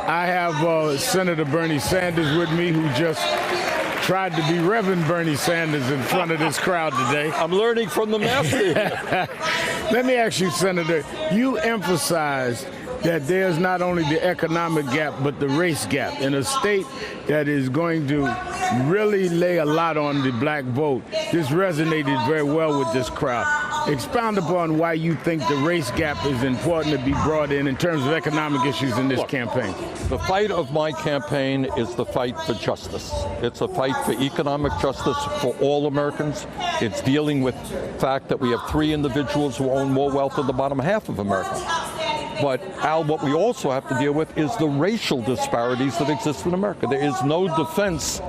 I have Senator Bernie Sanders with me, who just tried to be Reverend Bernie Sanders in front of this crowd today. I'm learning from the master. Let me ask you, Senator, you emphasize that there's not only the economic gap, but the race gap. In a state that is going to really lay a lot on the black vote, this resonated very well with this crowd. Expound upon why you think the race gap is important to be brought in terms of economic issues in this campaign. The fight of my campaign is the fight for justice. It's a fight for economic justice for all Americans. It's dealing with the fact that we have 3 individuals who own more wealth than the bottom half of America. But, Al, what we also have to deal with is the racial disparities that exist in America. There is no defense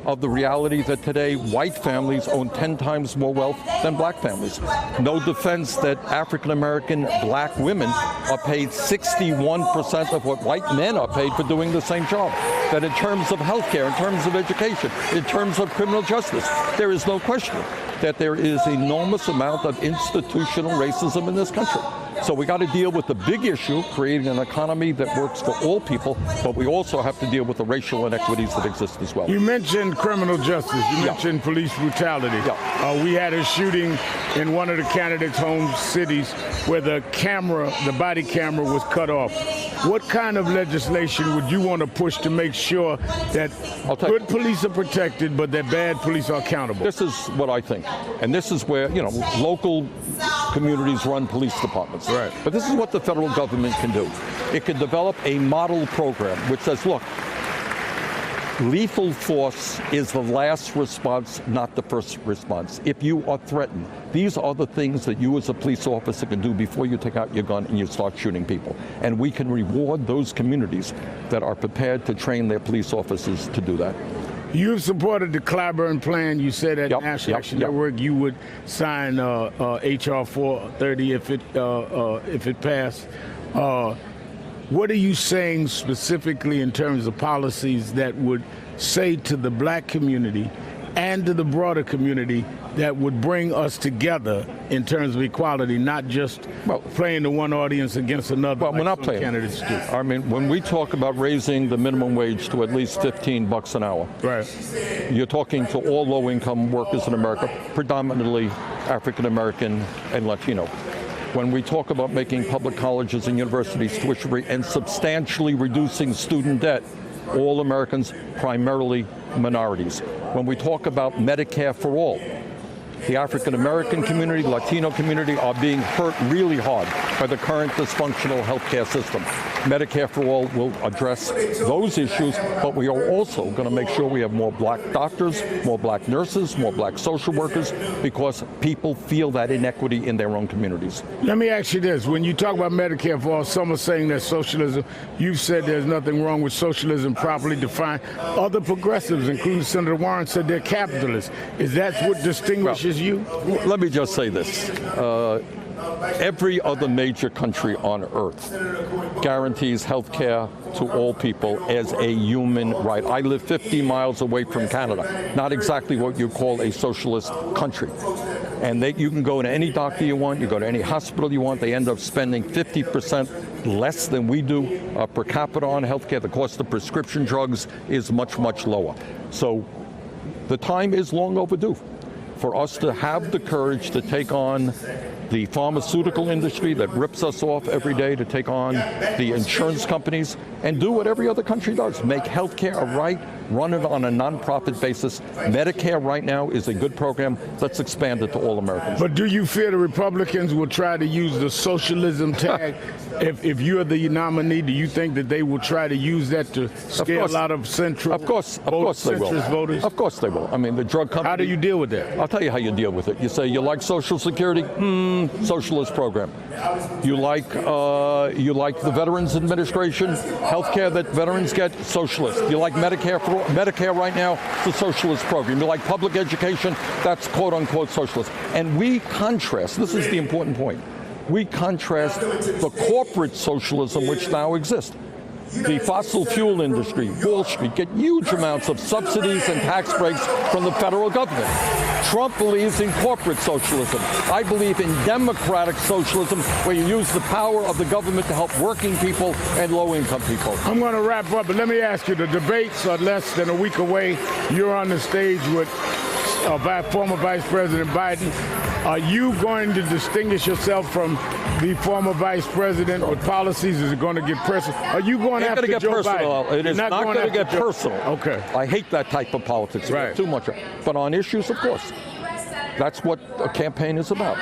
of the reality that today white families own 10 times more wealth than black families. No defense that African-American black women are paid 61% of what white men are paid for doing the same job. That in terms of health care, in terms of education, in terms of criminal justice, there is no question that there is an enormous amount of institutional racism in this country. So we got to deal with the big issue, creating an economy that works for all people, but we also have to deal with the racial inequities that exist as well. You mentioned criminal justice. You mentioned police brutality. We had a shooting in one of the candidates' home cities where the body camera was cut off. What kind of legislation would you want to push to make sure that good police are protected, but that bad police are accountable? This is what I think. And this is where, local communities run police departments. Right. But this is what the federal government can do. It can develop a model program which says, look, lethal force is the last response, not the first response. If you are threatened, these are the things that you as a police officer can do before you take out your gun and you start shooting people. And we can reward those communities that are prepared to train their police officers to do that. You've supported the Clyburn plan. You said at National Action Network you would sign H.R. 430 if it passed. What are you saying specifically in terms of policies that would say to the black community and to the broader community that would bring us together in terms of equality, not just playing the one audience against another? Well, we're not playing. Candidates do. I mean, when we talk about raising the minimum wage to at least $15 an hour, right, you're talking to all low-income workers in America, predominantly African-American and Latino. When we talk about making public colleges and universities tuition-free and substantially reducing student debt, all Americans, primarily minorities. When we talk about Medicare for all, the African-American community, Latino community are being hurt really hard by the current dysfunctional healthcare system. Medicare for all will address those issues, but we are also going to make sure we have more black doctors, more black nurses, more black social workers, because people feel that inequity in their own communities. Let me ask you this. When you talk about Medicare for all, some are saying that socialism. You've said there's nothing wrong with socialism properly defined. Other progressives, including Senator Warren, said they're capitalists. Is that what distinguishes you? Let me just say this. Every other major country on earth guarantees health care to all people as a human right. I live 50 miles away from Canada, not exactly what you call a socialist country. And you can go to any doctor you want, you go to any hospital you want, they end up spending 50% less than we do per capita on health care. The cost of prescription drugs is much, much lower. So the time is long overdue for us to have the courage to take on the pharmaceutical industry that rips us off every day, to take on the insurance companies, and do what every other country does. Make healthcare a right, run it on a nonprofit basis. Medicare right now is a good program. Let's expand it to all Americans. But do you fear the Republicans will try to use the socialism tag? If you're the nominee, do you think that they will try to use that to scare a lot of centrist voters? Of course they will. I mean, the drug company. How do you deal with that? I'll tell you how you deal with it. You say you like Social Security, socialist program. You like the Veterans Administration, health care that veterans get, socialist. You like Medicare right now, it's a socialist program. You like public education, that's quote unquote socialist. And we contrast, this is the important point, we contrast the corporate socialism which now exists. The fossil fuel industry, Wall Street, get huge amounts of subsidies and tax breaks from the federal government. Trump believes in corporate socialism. I believe in democratic socialism, where you use the power of the government to help working people and low-income people. I'm going to wrap up, but let me ask you, the debates are less than a week away. You're on the stage with former Vice President Biden. Are you going to distinguish yourself from the former Vice President with policies? Is it going to get personal? Are you going after Joe Biden? It is not going to get personal. Okay. I hate that type of politics. Right. Too much. But on issues, of course. That's what a campaign is about.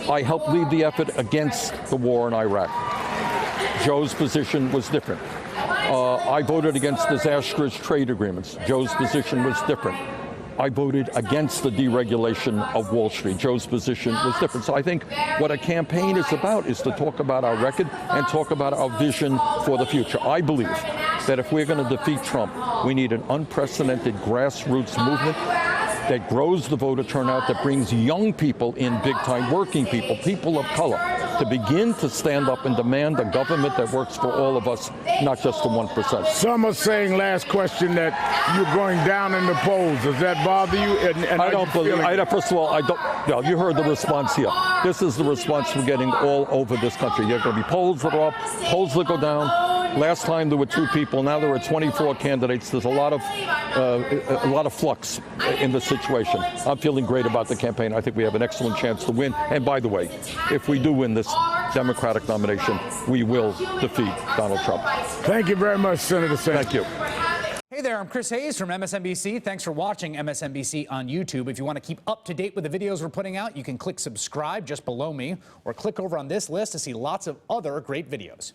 I helped lead the effort against the war in Iraq. Joe's position was different. I voted against disastrous trade agreements. Joe's position was different. I voted against the deregulation of Wall Street. Joe's position was different. So I think what a campaign is about is to talk about our record and talk about our vision for the future. I believe that if we're going to defeat Trump, we need an unprecedented grassroots movement that grows the voter turnout, that brings young people in big time, working people, people of color, to begin to stand up and demand a government that works for all of us, not just the 1%. Some are saying, last question, that you're going down in the polls. Does that bother you? And I don't believe. First of all, I don't. No, you heard the response here. This is the response we're getting all over this country. There are going to be polls that are up, polls that go down. Last time there were 2 people. Now there are 24 candidates. There's a lot of flux in the situation. I'm feeling great about the campaign. I think we have an excellent chance to win. And by the way, if we do win this Democratic nomination, we will defeat Donald Trump. Thank you very much, Senator Sanders. Thank you. Hey there, I'm Chris Hayes from MSNBC. Thanks for watching MSNBC on YouTube. If you want to keep up to date with the videos we're putting out, you can click subscribe just below me, or click over on this list to see lots of other great videos.